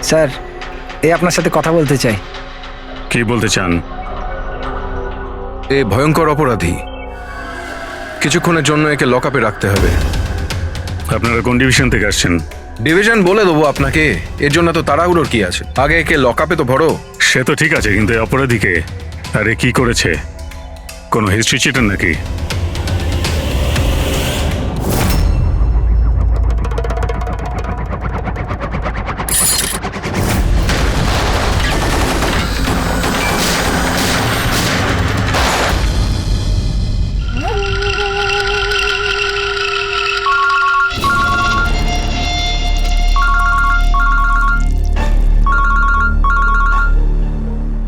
Sir, এই আপনার সাথে কথা বলতে চাই। কি বলতে চান? এ ভয়ঙ্কর অপরাধী, কিছুক্ষণের জন্য একে লকআপে রাখতে হবে। আপনারা কোন ডিভিশন থেকে আসছেন? ডিভিশন বলে দেবো আপনাকে, এর জন্য তো তাড়াহুড়োর কি আছে? আগে একে লকআপে তো ভরো। সে তো ঠিক আছে, কিন্তু এই অপরাধীকে আরে কি করেছে? কোনো হিস্ট্রি চিটার নাকি?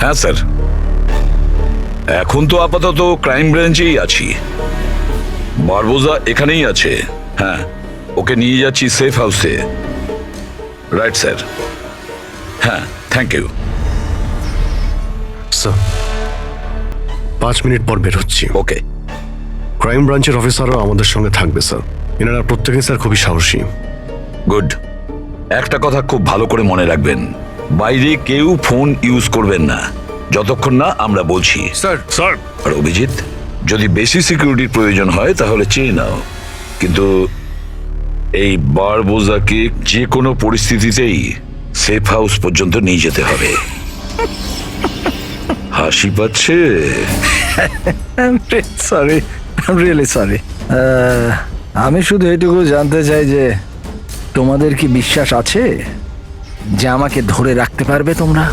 হ্যাঁ স্যার, এখন তো আপাতত ক্রাইম ব্রাঞ্চেই আছি। বারবোজা এখানেই আছে। হ্যাঁ, ওকে নিয়ে যাচ্ছি সেফ হাউসে। Right sir. হ্যাঁ, থ্যাংক ইউ স্যার, 5 মিনিট পর বের হচ্ছি। ওকে। ক্রাইম ব্রাঞ্চের অফিসারও আমাদের সঙ্গে থাকবে স্যার। এনারা প্রত্যেকেই স্যার খুবই সাহসী। গুড। একটা কথা খুব ভালো করে মনে রাখবেন, বাইরে কেউ ফোন ইউজ করবেন না যতক্ষণ না আমরা বলছি। স্যার, স্যার, আর অভিজিৎ, যদি বেশি সিকিউরিটির প্রয়োজন হয় তাহলে চেয়ে নাও, কিন্তু এই বারবোজাকে যে কোনো পরিস্থিতিতেই সেফ হাউস পর্যন্ত নিয়ে যেতে হবে। হাসি পাচ্ছে? Sorry, really sorry. আমি শুধু এটুকু জানতে চাই যে তোমাদের কি বিশ্বাস আছে যে আমাকে ধরে রাখতে পারবে তোমরা?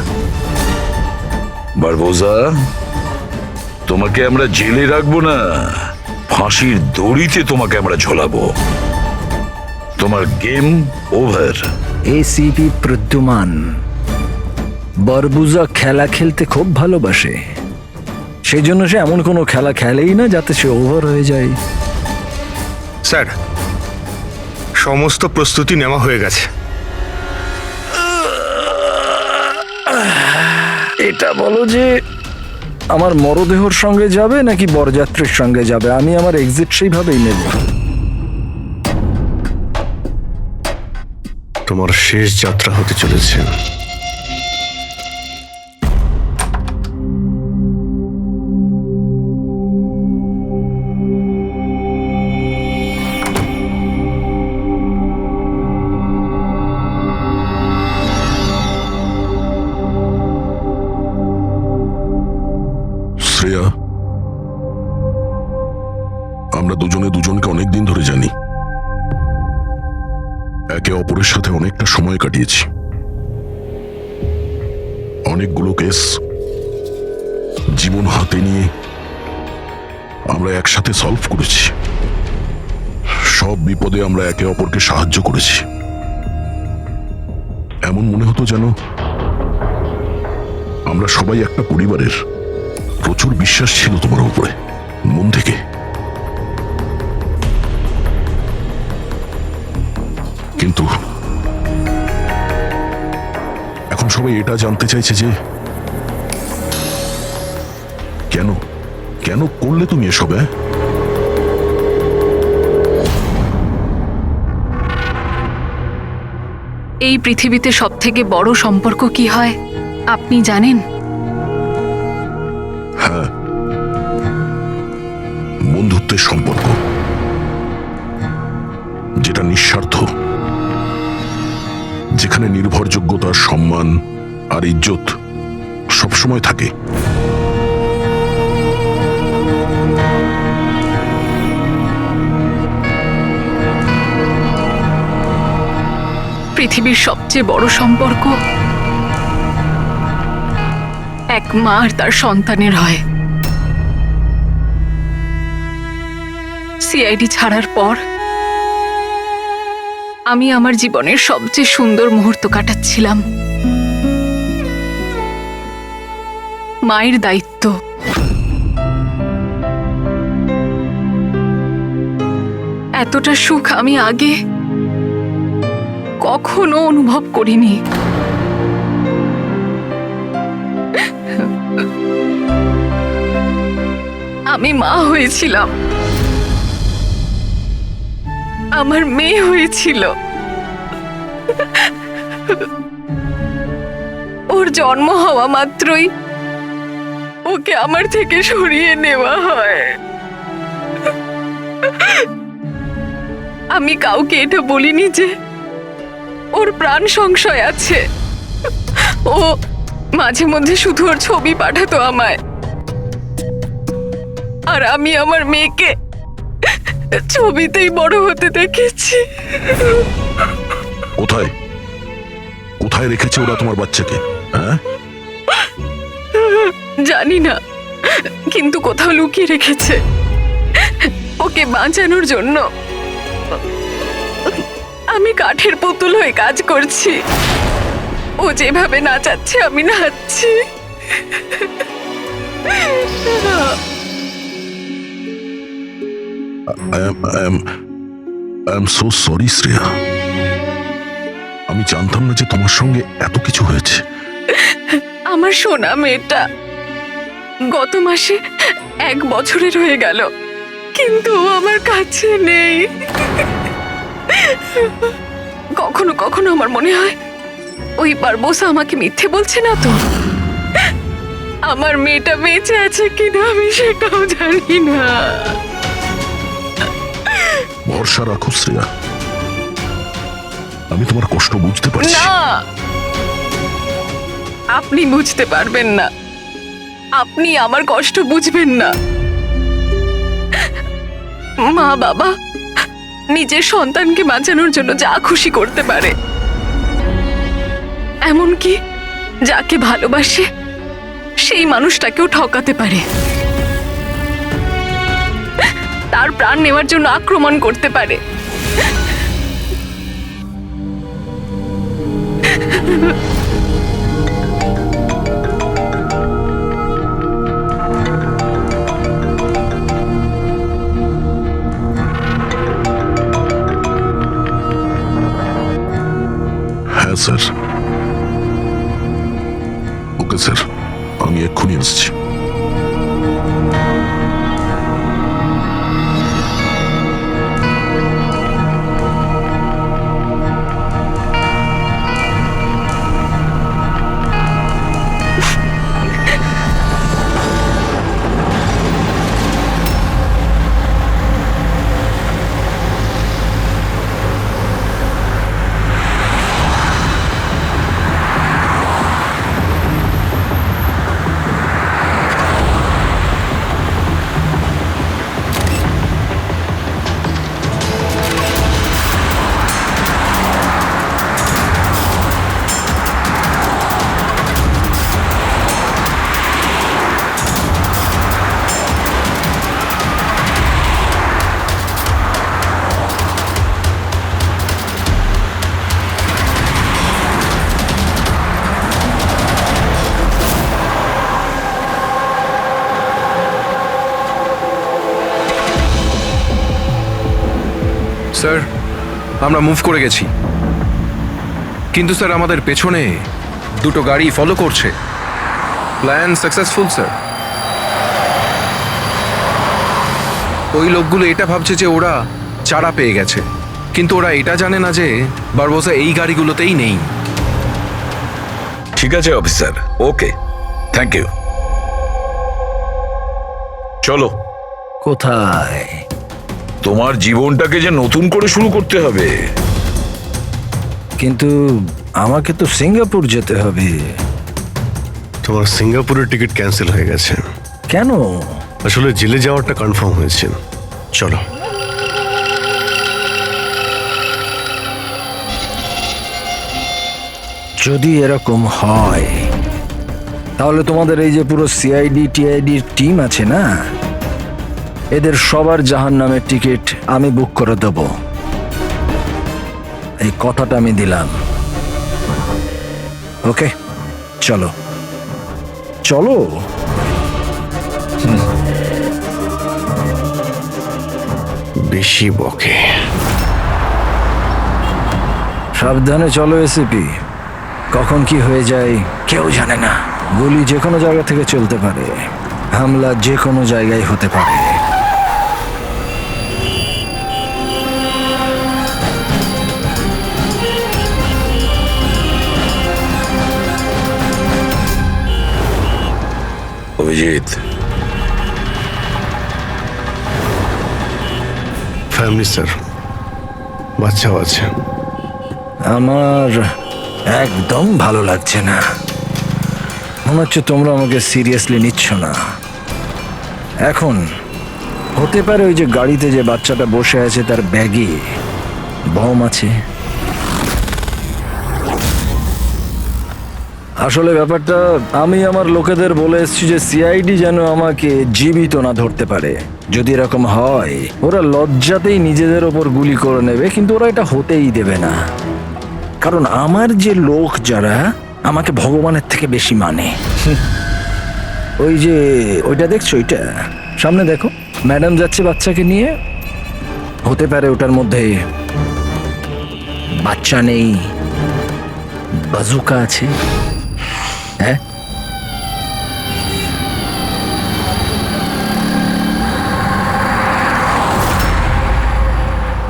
বারবোজা, তোমাকে আমরা জেলে রাখবো না, ফাঁসির দড়িতে তোমাকে আমরা ঝোলাবো। তোমার গেম ওভার। এসিপি প্রদ্যুমান বারবোজা খেলা খেলতে খুব ভালোবাসে, সেই জন্য সে এমন কোনো খেলা খেলেই না যাতে সে ওভার হয়ে যায়। স্যার, সমস্ত প্রস্তুতি নেওয়া হয়ে গেছে। এটা বলো যে আমার মরদেহর সঙ্গে যাবে নাকি বরযাত্রীর সঙ্গে যাবে? আমি আমার এক্সিট সেইভাবেই নেব। তোমার শেষ যাত্রা হতে চলেছে। শ্রেয়া, আমরা দুজনে দুজনকে অনেকদিন ধরে জানি, একে অপরের সাথে অনেকটা সময় কাটিয়েছি, অনেকগুলো কেস জীবন হাতে নিয়ে আমরা একসাথে সলভ করেছি। সব বিপদে আমরা একে অপরকে সাহায্য করেছি। এমন মনে হতো যেন আমরা সবাই একটা পরিবারের। প্রচুর বিশ্বাস ছিল তোমার উপরে, মন থেকে। কিন্তু এখন সবাই এটা জানতে চাইছে যে কেন কেন করলে তুমি এসব? এই পৃথিবীতে সবথেকে বড় সম্পর্ক কি হয় আপনি জানেন? হ্যাঁ, বন্ধুত্বের সম্পর্ক, যেটা নিঃস্বার্থ, যেখানে নির্ভরযোগ্যতা, সম্মান আর ইজ্জত সবসময় থাকে। পৃথিবীর সবচেয়ে বড় সম্পর্ক এক মা আর তার সন্তানের হয়। সিআইডি ছাড়ার পর আমি আমার জীবনের সবচেয়ে সুন্দর মুহূর্ত কাটাচ্ছিলাম। মায়ের দায়িত্ব, এতটা সুখ আমি আগে কখনো অনুভব করিনি। আমি মা হয়েছিলাম, আমার মেয়ে হয়েছিল। ওর জন্ম হওয়া মাত্রই ওকে আমার থেকে সরিয়ে নেওয়া হয়। আমি কাউকে এটা বলিনি যে ওর প্রাণ সংশয় আছে। ও মাঝে মধ্যে শুধু ওর ছবি পাঠাতো আমায়, আর আমি আমার মেয়েকে ছবিতেই বড় হতে দেখেছি। কোথায় কোথায় রেখেছে ওরা তোমার বাচ্চাকে? হ্যাঁ, জানি না, কিন্তু কোথাও লুকিয়ে রেখেছে ওকে বাঁচানোর জন্য। আমি কাঠের পুতুল হয়ে কাজ করছি, ও যেভাবে নাচাচ্ছে আমি নাচছি। I am so sorry Shreya. আমি জানতাম না যে তোমার সঙ্গে এত কিছু হয়েছে। আমার সোনা মেয়েটা গত মাসে 1 বছরের হয়ে গেল, কিন্তু ও আমার কাছে নেই। কখনো কখনো আমার মনে হয় ওই বারবোসা আমাকে মিথ্যে বলছে না তো। আমার মেয়েটা বেঁচে আছে কিনা আমি সেটাও জানি না। ভরসা রাখো শ্রেয়া, আমি তোমার কষ্ট বুঝতে পারছি। না, আপনি বুঝতে পারবেন না, আপনি আমার কষ্ট বুঝবেন না। মা বাবা নিজের সন্তানকে বাঁচানোর জন্য যা খুশি করতে পারে, এমনকি যাকে ভালোবাসে সেই মানুষটাকেও ঠকাতে পারে, তার প্রাণ নেওয়ার জন্য আক্রমণ করতে পারে। হ্যাঁ স্যার। ওকে স্যার, আমি এক্ষুনি আসছি। স্যার, আমরা মুভ করে গেছি, কিন্তু স্যার আমাদের পেছনে 2টো গাড়ি ফলো করছে। Plan successful sir. ওই লোকগুলো এটা ভাবছে যে ওরা চারা পেয়ে গেছে, কিন্তু ওরা এটা জানে না যে বারবোসা এই গাড়িগুলোতেই নেই। ঠিক আছে অফিসার, ওকে, থ্যাংক ইউ। চলো, কোথায়? তোমার জীবনটাকে যে নতুন করে শুরু করতে হবে। কিন্তু আমাকে তো সিঙ্গাপুর যেতে হবে। তোমার সিঙ্গাপুরের টিকিট ক্যান্সেল হয়ে গেছে। কেন? আসলে জেলে যাওয়াটা কনফার্ম হয়েছে। চলো। যদি এরকম হয় তাহলে তোমাদের এই যে পুরো সিআইডি টিআইডির টিম আছে না, এদের সবার জাহান্নামের টিকিট আমি বুক করে দেব। এই কথাটা আমি দিলাম। ওকে, চলো চলো। বেশি বকে। সাবধানে চলো এসিপি, কখন কি হয়ে যায় কেউ জানে না। গুলি যে কোনো জায়গা থেকে চলতে পারে, হামলা যে কোনো জায়গায় হতে পারে। অভিজিৎ, ফ্যামিলি স্যার, বাচ্চাও আছে। আমার একদম ভালো লাগছে না। মনে হচ্ছে তোমরা আমাকে সিরিয়াসলি নিচ্ছ না। এখন হতে পারে ওই যে গাড়িতে যে বাচ্চাটা বসে আছে তার ব্যাগে বম আছে। আসলে ব্যাপারটা আমি আমার লোকেদের বলে এসেছি যে সিআইডি যেন আমাকে জীবিত না ধরতে পারে। যদি এরকম হয় ওরা লজ্জাতেই নিজেদের ওপর গুলি করে নেবে, কিন্তু ওরা এটা হতেই দেবে না। কারণ আমার যে লোক যারা আমাকে ভগবানের থেকে বেশি মানে। ওই যে ওইটা দেখছো, ওইটা সামনে দেখো, ম্যাডাম যাচ্ছে বাচ্চাকে নিয়ে। হতে পারে ওটার মধ্যে বাচ্চা নেই, বাজুকা আছে। হ্যাঁ,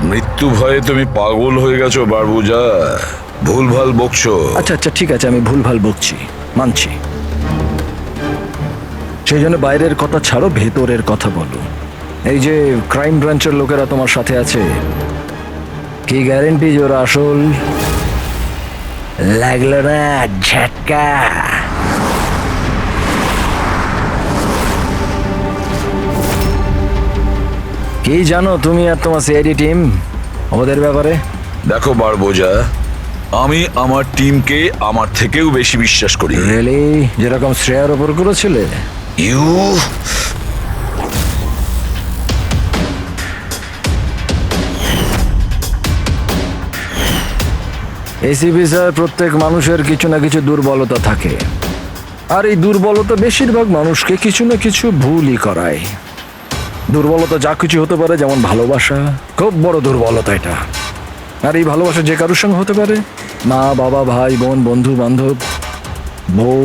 মৃত্যু ভয়ে তুমি পাগল হয়ে গেছো বারবুজা, ভুলভাল বকছো। আচ্ছা আচ্ছা ঠিক আছে, আমি ভুলভাল বকছি, মানছি। সেই জন্য বাইরের কথা ছাড়ো, ভেতরের কথা বলো। এই যে ক্রাইম ব্রাঞ্চের লোকেরা তোমার সাথে আছে, কি গ্যারেন্টি যে ওরা আসল? লাগলো না ঝটকা? কি জানো তুমি আর তোমার সিআইডি টিম ওদের ব্যাপারে? দেখো বারবোজা, আমি আমার টিমকে আমার থেকেও বেশি বিশ্বাস করি। রিয়েলি? যেরকম শ্রেয়ার ওপর করেছিলে? ইউ এসিপি স্যার, প্রত্যেক মানুষের কিছু না কিছু দুর্বলতা থাকে, আর এই দুর্বলতা বেশিরভাগ মানুষকে কিছু না কিছু ভুলই করায়। দুর্বলতা যা কিছু হতে পারে, যেমন ভালোবাসা, খুব বড় দুর্বলতা এটা। আর এই ভালোবাসা যে কারোর সঙ্গে হতে পারে, মা বাবা, ভাই বোন, বন্ধু বান্ধব, বউ।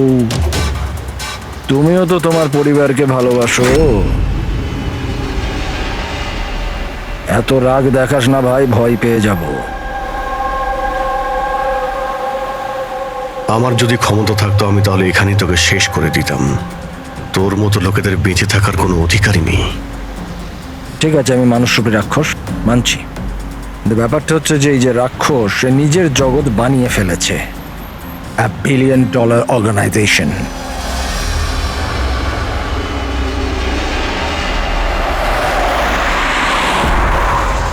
তুমিও তো তোমার পরিবারকে ভালোবাসো। এত রাগ দেখাস না ভাই, ভয় পেয়ে যাব। আমার যদি ক্ষমতা থাকতো আমি তাহলে এখানেই তোকে শেষ করে দিতাম। তোর মতো লোকেদের বেঁচে থাকার কোনো অধিকারই নেই। ঠিক আছে, আমি মানুষ রূপী রাক্ষস মানছি, কিন্তু ব্যাপারটা হচ্ছে যে এই যে রাক্ষস, সে নিজের জগৎ বানিয়ে ফেলেছে, $1 বিলিয়ন অর্গানাইজেশন।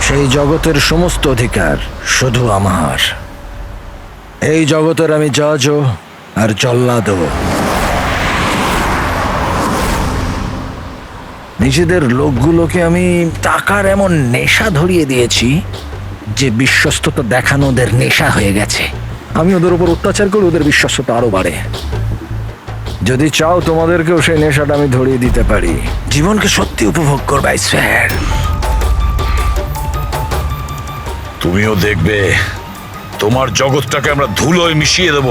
সেই জগতের সমস্ত অধিকার শুধু আমার। এই জগতের আমি জজও আর জল্লাদও। নিজেদের লোকগুলোকে আমি টাকার এমন নেশা ধরিয়ে দিয়েছি যে বিশ্বস্ততা দেখানো ওদের নেশা হয়ে গেছে। আমি ওদের উপর অত্যাচার করে ওদের বিশ্বস্ততা আরো বাড়ে। যদি চাও তোমাদেরকেও সেই নেশাটা আমি ধরিয়ে দিতে পারি। জীবনকে সত্যি উপভোগ করবে স্যার। তুমিও দেখবে তোমার জগৎটাকে আমরা ধুলোয় মিশিয়ে দেব।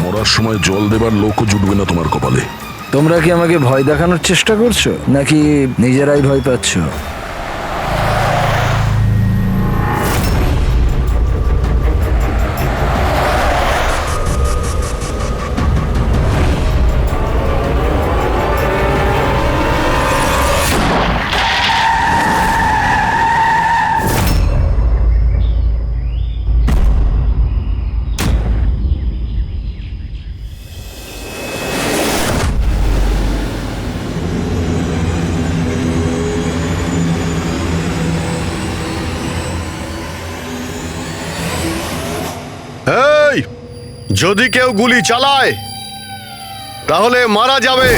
মরার সময় জল দেবার লোকও জুটবে না তোমার কপালে। তোমরা কি আমাকে ভয় দেখানোর চেষ্টা করছো, নাকি নিজেরাই ভয় পাচ্ছ? এই, যদি কেউ গুলি চালায় তাহলে মারা যাবে।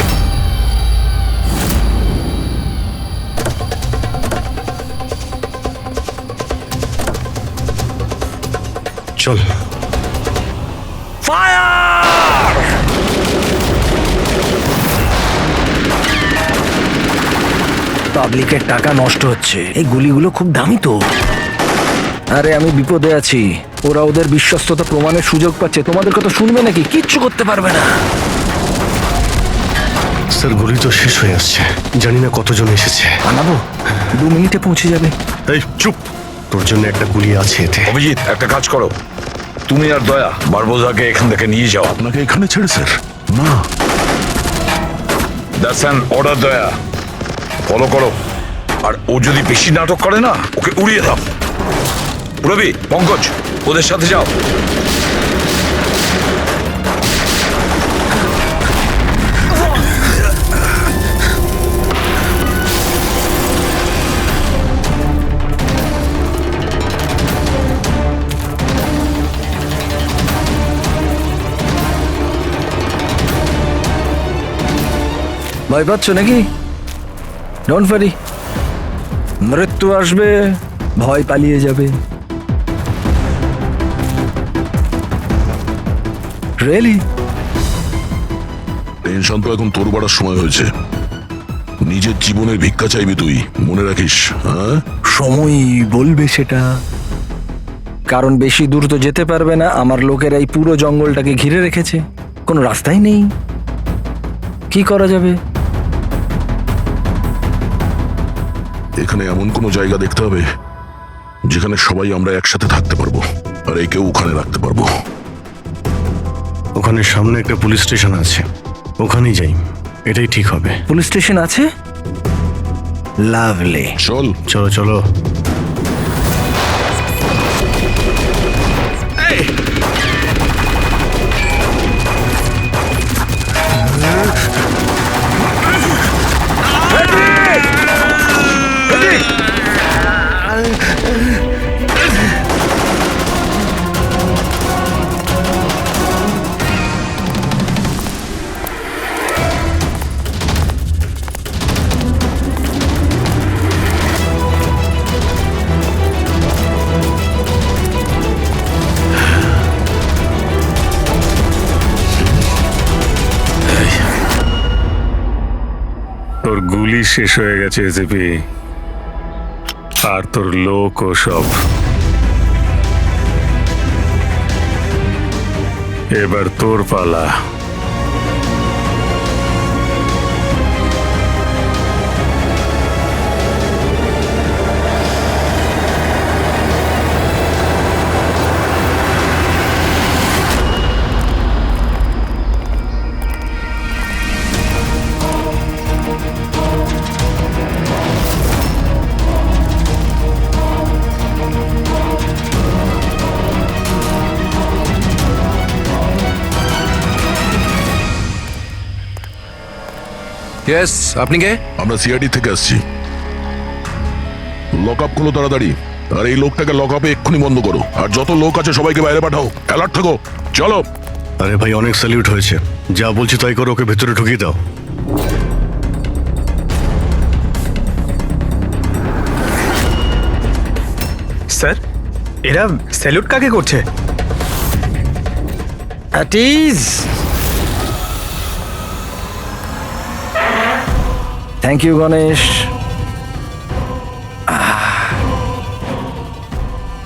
চল। পাবলিকের টাকা নষ্ট হচ্ছে, এই গুলিগুলো খুব দামি তো। আরে আমি বিপদে আছি, ওরা ওদের বিশ্বস্ততা প্রমাণের সুযোগ পাচ্ছে। তোমাদের কথা শুনবে নাকি? কিচ্ছু করতে পারবে না। স্যার, গুলি তো শেষ হয়ে আসছে, জানি না কতজন এসেছে। আনাবো, 2 মিনিটে পৌঁছে যাবে। এই চুপ, তোর জন্য একটা গুলি আছে এতে। অভিজিৎ, একটা কাজ করো, তুমি আর দয়া বারবোজাকে এখান থেকে নিয়ে যাও। আপনাকে এখানে ছেড়ে স্যার? না, দ্যাটস অ্যান অর্ডার দয়া, ফলো করো। আর ও যদি বেশি নাটক করে না, ওকে উড়িয়ে দাও। রবি, পঙ্কজ, ওদের সাথে যাও। ভয় পাচ্ছ নাকি? ডোন্ট ওয়ারি, মৃত্যু আসবে, ভয় পালিয়ে যাবে। রিয়েলি? টেনশন তো এখন তোর বাড়ার সময় হয়েছে। নিজের জীবনের ভিক্ষা চাইবি তুই, মনে রাখিস। হ্যাঁ, সময় বলবে সেটা। কারণ বেশি দূর তো যেতে পারবে না, আমার লোকেরা এই পুরো জঙ্গলটাকে ঘিরে রেখেছে, কোনো রাস্তাই নেই। কি করা যাবে? এখানে এমন কোনো জায়গা দেখতে হবে যেখানে সবাই আমরা একসাথে থাকতে পারবো, আর একেও ওখানে রাখতে পারবো। ওখানে সামনে একটা পুলিশ স্টেশন আছে, ওখানেই যাই, এটাই ঠিক হবে। পুলিশ স্টেশন আছে? লাভলি। চল। চলো চলো। তোর গুলি শেষ হয়ে গেছে এসিপি, আর তোর লোক ও সব। এবার তোর পালা। ইয়েস, আপনি কে? আমরা সিআইডি থেকে আসছি। লক আপ করো তাড়াতাড়ি, আর এই লোকটাকে লক আপে এক্ষুনি বন্ধ করো, আর যত লোক আছে সবাইকে বাইরে পাঠাও। অ্যালার্ট থাকো, চলো। আরে ভাই, অনেক স্যালিউট হয়েছে, যা বলছি তাই করো, ওকে ভেতরে ঢুকিয়ে দাও। স্যার, এরা স্যালুট কাকে করছে? Thank you Ganesh.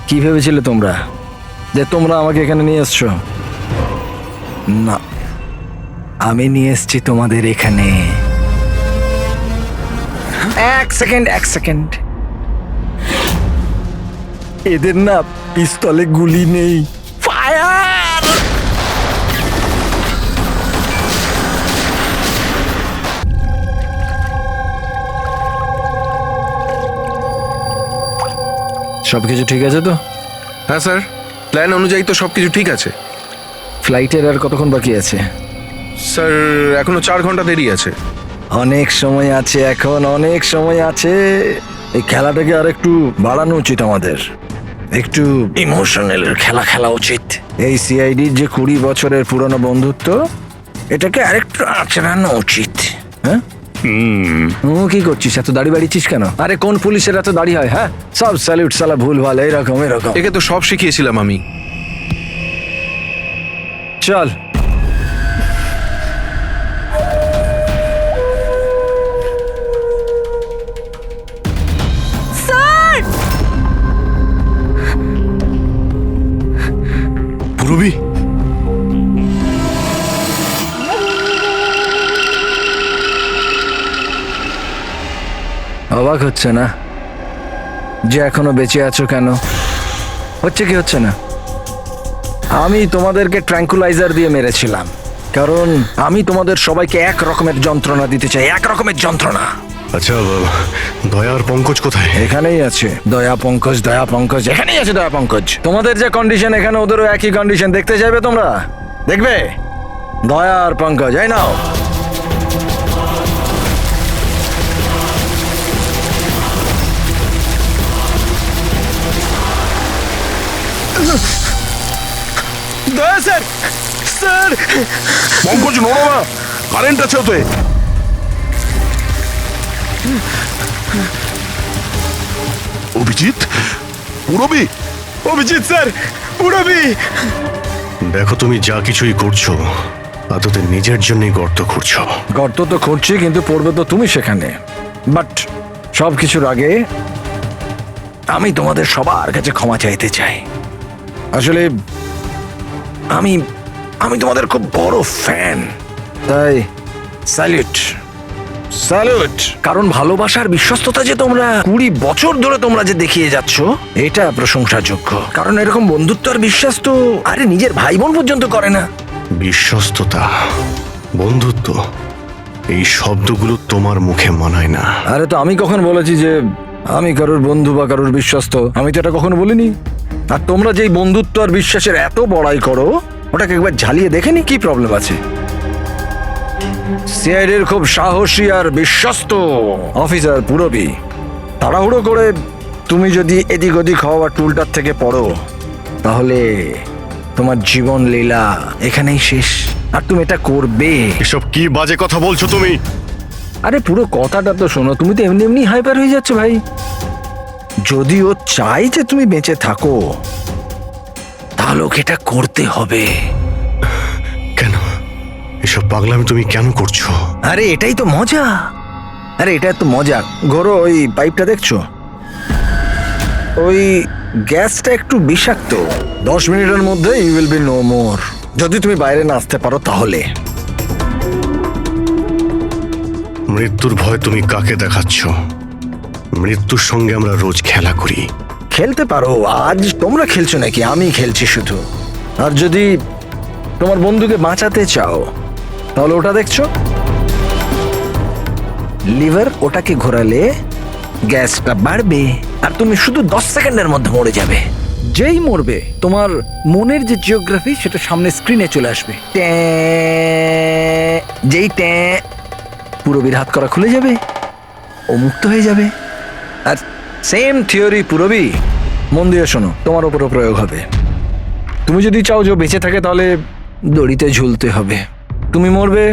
কি ভেবেছিলে তোমরা যে তোমরা আমাকে এখানে নিয়ে এসছো? না, আমি নিয়ে এসছি তোমাদের এখানে। এক সেকেন্ড। এদের না পিস্তলে গুলি নেই। ফায়ার! সবকিছু ঠিক আছে তো? হ্যাঁ স্যার, প্ল্যান অনুযায়ী তো সবকিছু ঠিক আছে। ফ্লাইটের আর কতক্ষণ বাকি আছে? স্যার, এখনো 4 ঘন্টা দেরি আছে। অনেক সময় আছে, এখন অনেক সময় আছে। এই খেলাটাকে আর একটু বাড়ানো উচিত আমাদের, একটু ইমোশনাল খেলা উচিত। এই সিআইডির যে 20 বছরের পুরনো বন্ধুত্ব, এটাকে আরেকটু আঁচড়ানো উচিত। হ্যাঁ, কি করছিস? এত দাড়ি বাড়িছিস কেন? আরে কোন পুলিশের এত দাড়ি হয়? হ্যাঁ, সব স্যালুট সালা ভুলভাল এরকম। একে তো সব শিখিয়েছিলাম আমি। চল। পুরবি, অবাক হচ্ছে না যে এখনো বেঁচে আছো? কেন হচ্ছে কি হচ্ছে না? আমি তোমাদেরকে ট্র্যাঙ্কুলাইজার দিয়ে মেরেছিলাম, কারণ আমি তোমাদের সবাইকে এক রকমের যন্ত্রণা দিতে চাই, এক রকমের যন্ত্রণা। আচ্ছা, দয়া আর পঙ্কজ কোথায়? এখানেই আছে দয়া পঙ্কজ, এখানেই আছে দয়া পঙ্কজ। তোমাদের যে কন্ডিশন, এখানে ওদেরও একই কন্ডিশন। দেখতে চাইবে তোমরা? দেখবে? দয়া আর পঙ্কজ, এই নাও। দয়া স্যার, স্যার পঙ্কজ নড়ো না, কারেন্ট আছে ওতে। অভিজিৎ, পুরবি, অভিজিৎ স্যার, পুরবি। দেখো, তুমি যা কিছুই করছো তা তোদের নিজের জন্যই গর্ত খুঁড়ছো। গর্ত তো করছি, কিন্তু পড়বে তো তুমি সেখানে। বাট সব কিছুর আগে আমি তোমাদের সবার কাছে ক্ষমা চাইতে চাই। আসলে আমি আমি তোমাদের খুব বড় ফ্যান, তাই স্যালুট স্যালুট। কারণ ভালোবাসার বিশ্বস্ততা যে তোমরা 20 বছর ধরে তোমরা যে দেখিয়ে যাচ্ছ, এটা প্রশংসাযোগ্য। কারণ এরকম বন্ধুত্ব আর বিশ্বাস তো আরে নিজের ভাই বোন পর্যন্ত করে না। বিশ্বস্ততা, বন্ধুত্ব, এই শব্দগুলো তোমার মুখে মানায় না। আরে তো আমি কখন বলেছি যে আমি কারোর বন্ধু বা কারোর বিশ্বস্ত? আমি তো এটা কখনো বলিনি। আর তোমরা যেই বন্ধুত্ব আর বিশ্বাসের এত বড়াই করো, ওটাকে একবার ঝালিয়ে দেখেনি কি প্রবলেম আছে? সিআইডির খুব সাহসী আর বিশ্বস্ত অফিসার পুরবি, তাড়াহুড়ো করে তুমি যদি এদিক ওদিক হওয়া টুলটার থেকে পড়ো, তাহলে তোমার জীবন লীলা এখানেই শেষ। আর তুমি এটা করবে। এসব কি বাজে কথা বলছো তুমি? আরে পুরো কথাটা তো শোনো। তুমি তো এমনি এমনি হাইপার হয়ে যাচ্ছ ভাই। যদি ও চাই যে তুমি বেঁচে থাকো, তাহলে ওকে এটা করতে হবে। কেন এসব পাগলামি তুমি কেন করছো? আরে এটাই তো মজা। আরে এটা তো মজা। ঘোরো, ওই পাইপটা দেখছো? ওই গ্যাসটা একটু বিষাক্ত। 10 মিনিটের মধ্যে you will be no more. যদি তুমি বাইরে না আসতে পারো তাহলে। মৃত্যুর ভয় তুমি কাকে দেখাচ্ছ? মৃত্যুর সঙ্গে আমরা রোজ খেলা করি। খেলতে পারো। আজ তোমরা খেলছো নাকি? আমি খেলছি শুধু। আর যদি তোমার বন্ধুকে বাঁচাতে চাও, তাহলে ওটা দেখছো লিভার, ওটাকে ঘোরালে গ্যাসটা বাড়বে আর তুমি শুধু 10 সেকেন্ডের মধ্যে মরে যাবে। যেই মরবে, তোমার মনের যে জিওগ্রাফি সেটা সামনে স্ক্রিনে চলে আসবে। যেই পুরবীর হাত করা খুলে যাবে, ও মুক্ত হয়ে যাবে। আর সেম থিওরি পুরবি, মন দিয়ে শোনো, তোমার উপরও প্রয়োগ হবে। তুমি যদি চাও যে ও বেঁচে থাকে, তাহলে দড়িতে ঝুলতে হবে। তুমি মরবে,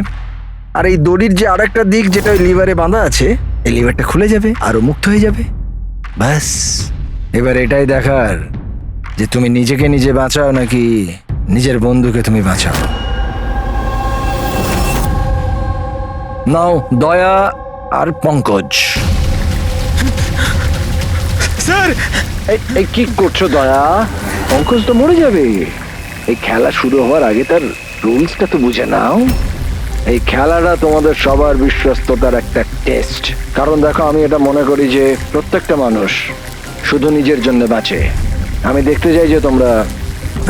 আর এই দড়ির যে আরেকটা দিক যেটা ওই লিভারে বাঁধা আছে, এই লিভারটা খুলে যাবে আর ও মুক্ত হয়ে যাবে। ব্যাস, এবার এটাই দেখার যে তুমি নিজেকে নিজে বাঁচাও নাকি নিজের বন্ধুকে তুমি বাঁচাও। নাও দয়া আর পঙ্কজ। স্যার, এই কি করছো দয়া? পঙ্কজ তো মরে যাবে। এই খেলা শুরু হওয়ার আগে তার রুলসটা তো বুঝে নাও। এই খেলাটা তোমাদের সবার বিশ্বস্ততার একটা টেস্ট। কারণ দেখো, আমি এটা মনে করি যে প্রত্যেকটা মানুষ শুধু নিজের জন্য বাঁচে। আমি দেখতে চাই যে তোমরা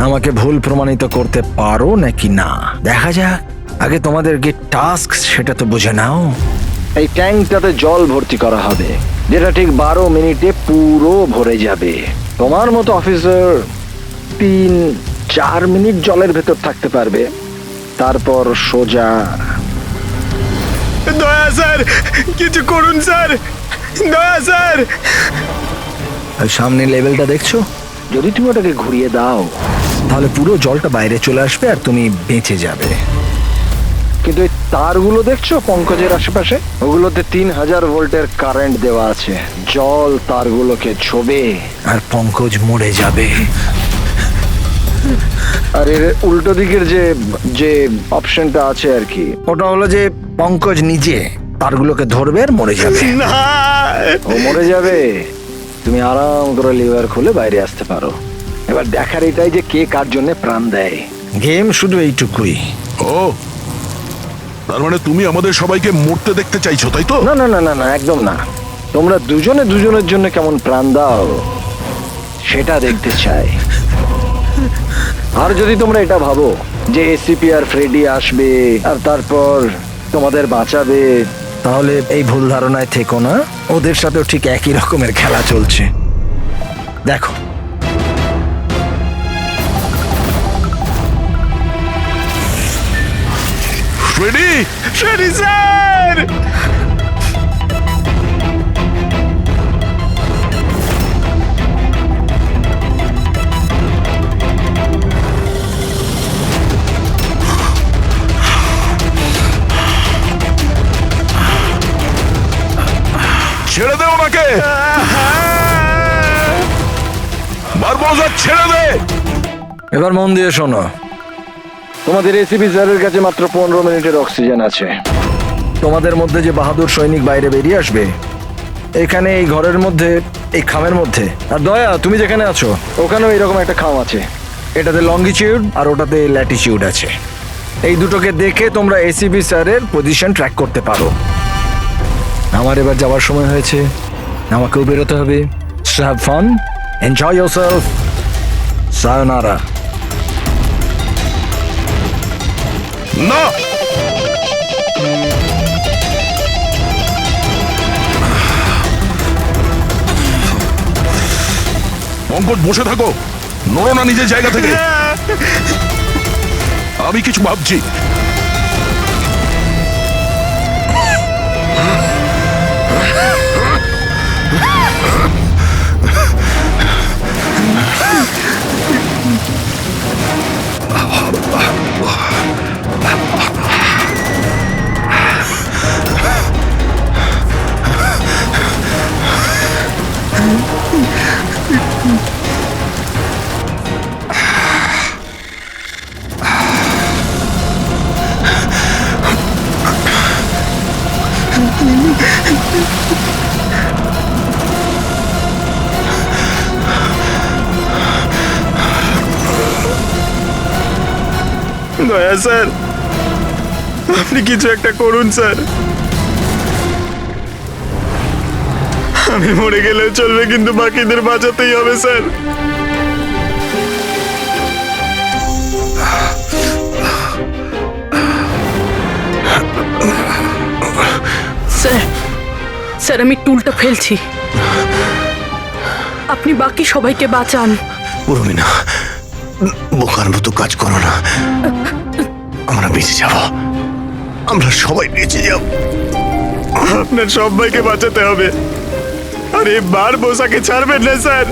আমাকে ভুল প্রমাণিত করতে পারো নাকি না। দেখা যাক। আগে তোমাদেরকে টাস্ক সেটা তো বুঝে নাও। এই ট্যাঙ্কটাতে জল ভর্তি করা হবে, যেটা ঠিক 12 মিনিটে পুরো ভরে যাবে। তোমার মতো অফিসার 3-4 মিনিট জলের ভেতর থাকতে পারবে, তারপর সোজা। দয়া স্যার, কিছু করুন স্যার, দয়া স্যার। আর সামনে লেভেলটা দেখছো? যদি তুমি ওটাকে ঘুরিয়ে দাও, তাহলে পুরো জলটা বাইরে চলে আসবে আর তুমি বেঁচে যাবে। কিন্তু এই তারগুলো দেখছো পঙ্কজের আশেপাশে, ওগুলোতে 3000 ভোল্টের কারেন্ট দেওয়া আছে। জল তারগুলোকে ছোবে আর পঙ্কজ মরে যাবে। আর এর উল্টো দিকের যে অপশনটা আছে আর কি, ওটা হলো যে পঙ্কজ নিজে তারগুলোকে ধরবে আর মরে যাবে। না, ও মরে যাবে, তুমি আরাম করে লিভার খুলে বাইরে আসতে পারো। এবার দেখার এটাই যে কে কার জন্য প্রাণ দেয়। গেম শুধু এইটুকুই। ও, তার মানে তুমি আমাদের সবাইকে মরতে দেখতে চাইছো, তাই তো? না না না না না, একদম না। তোমরা দুজনে দুজনের জন্য কেমন প্রাণ দাও সেটা দেখতে চাই। আর যদি তোমরা এটা ভাবো যে এসিপি আর ফ্রেডি আসবে আর তারপর তোমাদের বাঁচাবে, তাহলে এই ভুল ধারণায় থেকো না, ওদের সাথেও ঠিক একই রকমের খেলা চলছে। দেখো, ফ্রেডি, ফ্রেডি স্যার! ছেড়ে দে ওনাকে, বারবোজা ছেড়ে দে। এবার মন দিয়ে শোনো, তোমাদের এসিপি স্যারের কাছে মাত্র 15 মিনিটের অক্সিজেন আছে। তোমাদের মধ্যে যে বাহাদুর সৈনিক বাইরে বেরিয়ে আসবে, এখানে এই ঘরের মধ্যে, এই খামের মধ্যে, আর দয়া তুমি যেখানে আছো ওখানেও এরকম একটা খাম আছে, এটাতে লঙ্গিটিউড আর ওটাতে ল্যাটিটিউড আছে। এই দুটোকে দেখে তোমরা এসিপি স্যারের পজিশন ট্র্যাক করতে পারো। আমার এবার যাওয়ার সময় হয়েছে, আমাকেও বেরোতে হবে। So have fun, enjoy yourself, sayonara. না, পঙ্কজ বসে থাকো, নড়ো না নিজের জায়গা থেকে। আমি কিছু ভাবছি। দয়া স্যার, আপনি কিছু একটা করুন স্যার। আমি মরে গেলেও চলবে, কিন্তু বাকিদের বাঁচাতেই হবে স্যার। স্যার, স্যার আমি টুলটা ফেলছি, আপনি বাকি সবাইকে বাঁচান। উর্মিনা, বোকার মতো কাজ করো না। আমরা বেঁচে যাব, আমরা সবাই বেঁচে যাব। আপনার সবাইকে বাঁচাতে হবে, আর এই বারবোসাকে ছাড়বেন না স্যার,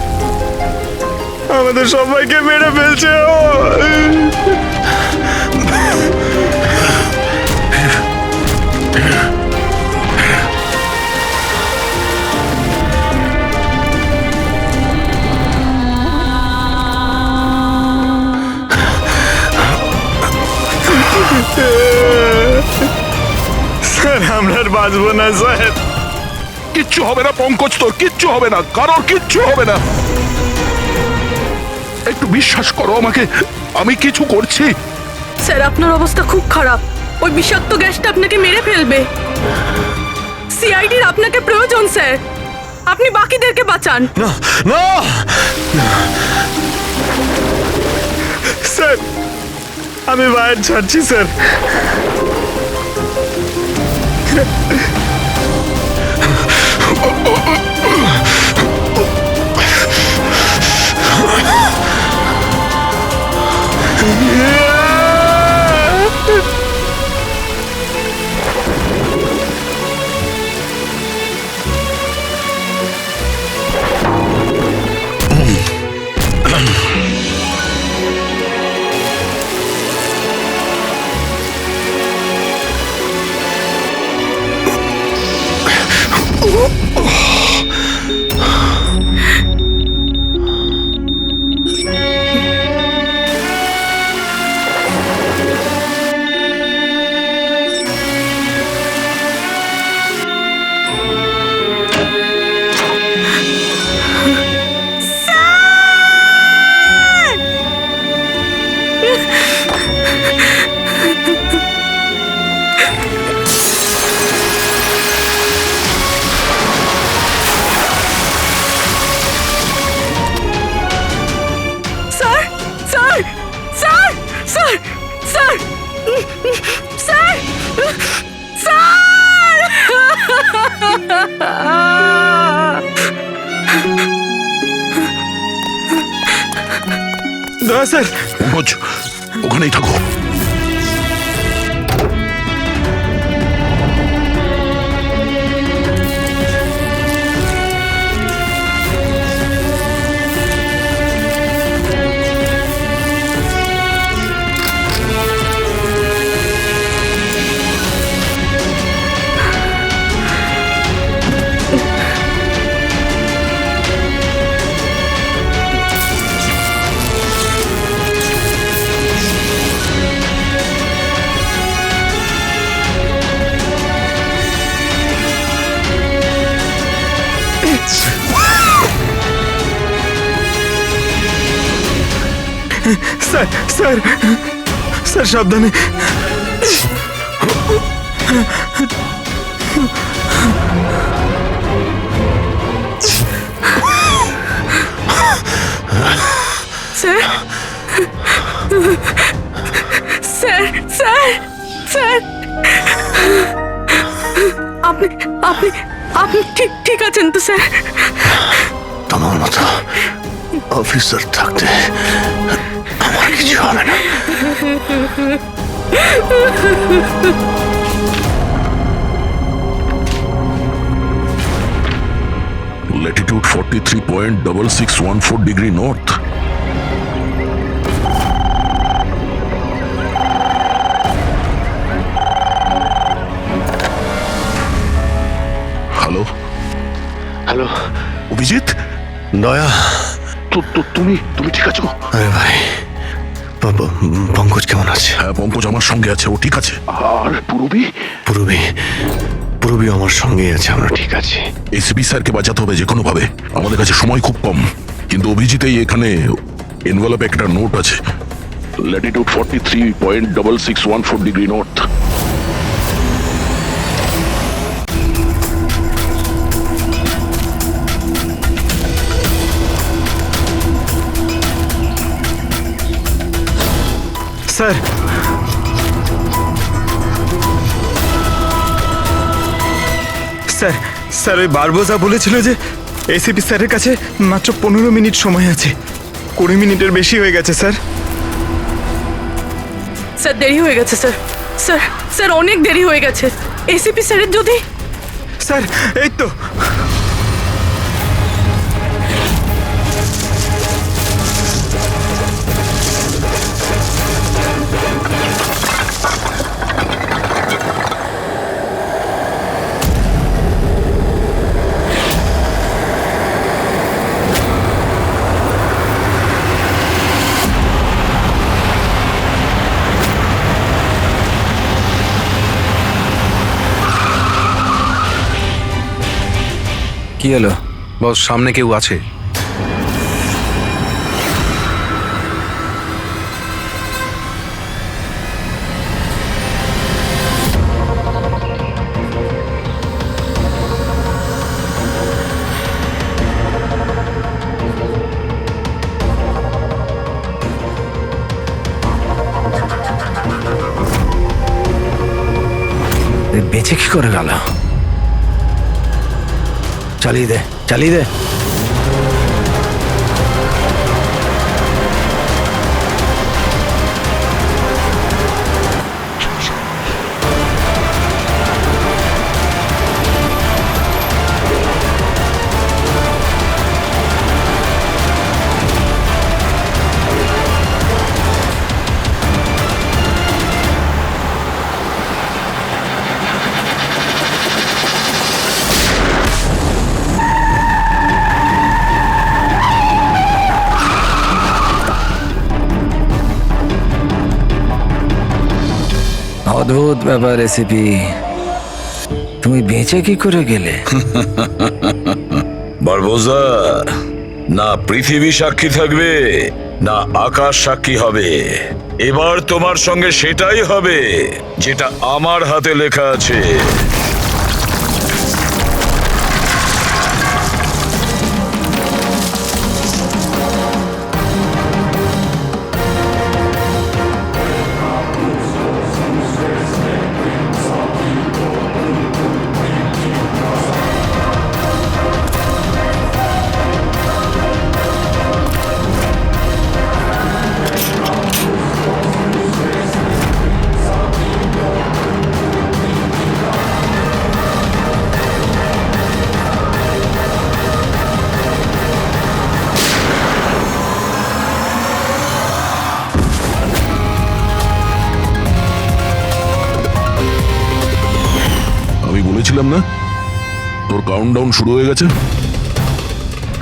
আমাদের সবাইকে মেরে ফেলছে ও। স্যার আমরা আর বাঁচবো না স্যার। কিচ্ছু হবে না পঙ্কজ, তোর কিচ্ছু হবে না, কারোর কিচ্ছু হবে না। একটু বিশ্বাস করো আমাকে, আমি কিছু করছি। স্যার আপনার অবস্থা খুব খারাপ, ওই বিষাক্ত গ্যাসটা আপনাকে মেরে ফেলবে। সিআইডির আপনাকে প্রয়োজন স্যার, আপনি বাকিদেরকে বাঁচান। না না, স্যার আমি বাইরে ছাড়ছি স্যার। দয়া স্যার। পঙ্কজ ওখানেই থাকো। স্যার স্যার স্যার সাবধানে। স্যার স্যার স্যার স্যার আপনি আপনি আপনি ঠিক ঠিক আছেন তো স্যার? তোমার মতো অফিসার থাকতে আমার কিছু হবে না। Latitude 43.6614 degree north. Hello hello Abhijit, দয়া। তুমি ঠিক আছো? আরে ভাই, পঙ্কজ কেমন আছে? হ্যাঁ পঙ্কজ আমার সঙ্গে আছে, ও ঠিক আছে। আর পূরবী? পূরবী আমার সঙ্গেই আছে, আমরা ঠিক আছি। এসপি স্যারকে বাঁচাতে হবে যে কোনো ভাবে, আমাদের কাছে সময় খুব কম। কিন্তু অভিজিতেই এখানে এনভেলপে একটা নোট আছে, Latitude 43.6614 degree north. Sir sir sir ওই বারবোজা বলেছিল যে এসিপি স্যারের কাছে মাত্র 15 মিনিট সময় আছে। 20 মিনিটের বেশি হয়ে গেছে স্যার। স্যার দেরি হয়ে গেছে স্যার। স্যার স্যার অনেক দেরি হয়ে গেছে। এসিপি স্যারের যদি স্যার এই তো কি হলো? বস সামনে কেউ আছে। বেঁচে কি করে গেল? চালিয়ে দে, চালিয়ে দে। অদ্ভুত ব্যাপার রেসিপি, তুমি বেঁচে কি করে গেলে? বারবোজা, না পৃথিবী সাক্ষী থাকবে না আকাশ সাক্ষী হবে। এবার তোমার সঙ্গে সেটাই হবে যেটা আমার হাতে লেখা আছে। বলেছিলাম না তোর কাউন্টডাউন শুরু হয়ে গেছে।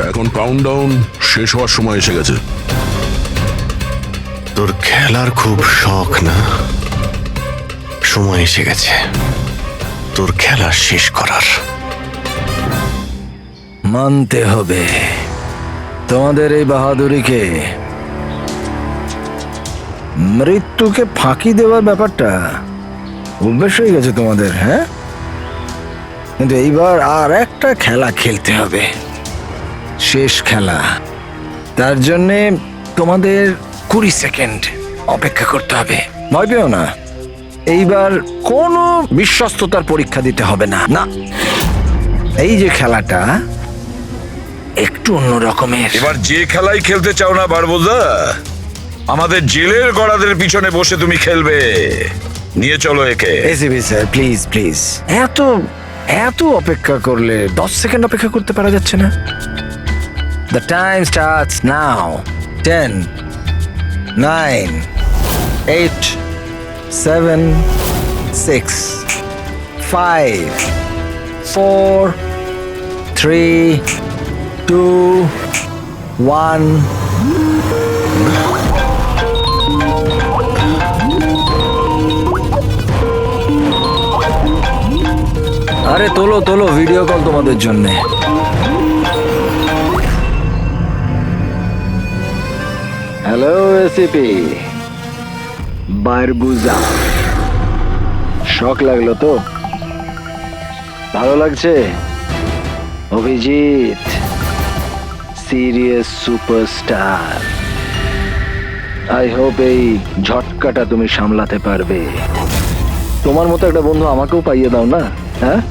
এখন কাউন্টডাউন শেষ হওয়ার সময় এসে গেছে। তোর খেলার খুব শখ না? সময় এসে গেছে তোর খেলা শেষ করার। মানতে হবে তোমাদের এই বাহাদুরিকে। মৃত্যুকে ফাঁকি দেওয়ার ব্যাপারটা অভ্যেস হয়ে গেছে তোমাদের, হ্যাঁ? কিন্তু এইবার আর একটা খেলা খেলতে হবে, শেষ খেলা। তার জন্যে তোমাদের 20 সেকেন্ড অপেক্ষা করতে হবে। ভয় পেও না, এইবার কোনো বিশ্বস্ততার পরীক্ষা দিতে হবে না। না, এই যে খেলাটা একটু অন্য রকমের। এবার যে খেলাই খেলতে চাও না বারবোজা, আমাদের জেলের গড়াদের পিছনে বসে তুমি খেলবে। নিয়ে চলো একে। এসিবি স্যার, প্লিজ প্লিজ, এত এত অপেক্ষা করলে 10 সেকেন্ড অপেক্ষা করতে পারা যাচ্ছে না? The time starts now. 10, 9, 8, 7, 6, 5, 4, 3, 2, 1. আরে তোলো তোলো, ভিডিও কল তোমাদের জন্য। হ্যালো এসিপি বারবুজা, শখ লাগলো তো? ভালো লাগছে? Abhijit serious superstar. I hope এই ঝটকাটা তুমি সামলাতে পারবে। তোমার মতো একটা বন্ধু আমাকেও পাইয়ে দাও না, হ্যাঁ?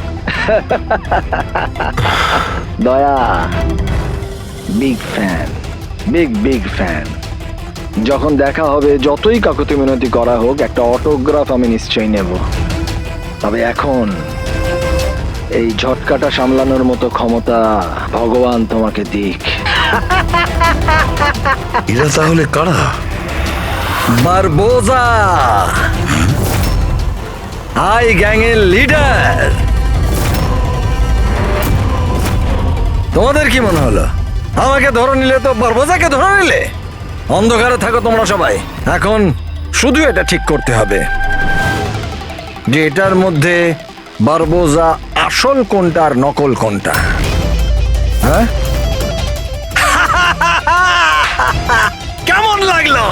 দয়া বিগ ফ্যান, বিগ ফ্যান। যখন দেখা হবে, যতই কাকুতি মিনতি করা হোক, একটা অটোগ্রাফ আমি নিশ্চয়ই নেব। তবে এখন এই ঝটকাটা সামলানোর মতো ক্ষমতা ভগবান তোমাকে দিক। এরা তাহলে কারা? বারবোজা, আই গ্যাংয়ের লিডার। তোমাদের কি মনে হলো আমাকে ধরে নিলে তো বারবোজাকে ধরে নিলে? অন্ধকারে থাকো তোমরা সবাই। এখন শুধু এটা ঠিক করতে হবে যে এটার মধ্যে বারবোজা আসল কোনটা আর নকল কোনটা। হ্যাঁ, কেমন লাগলো?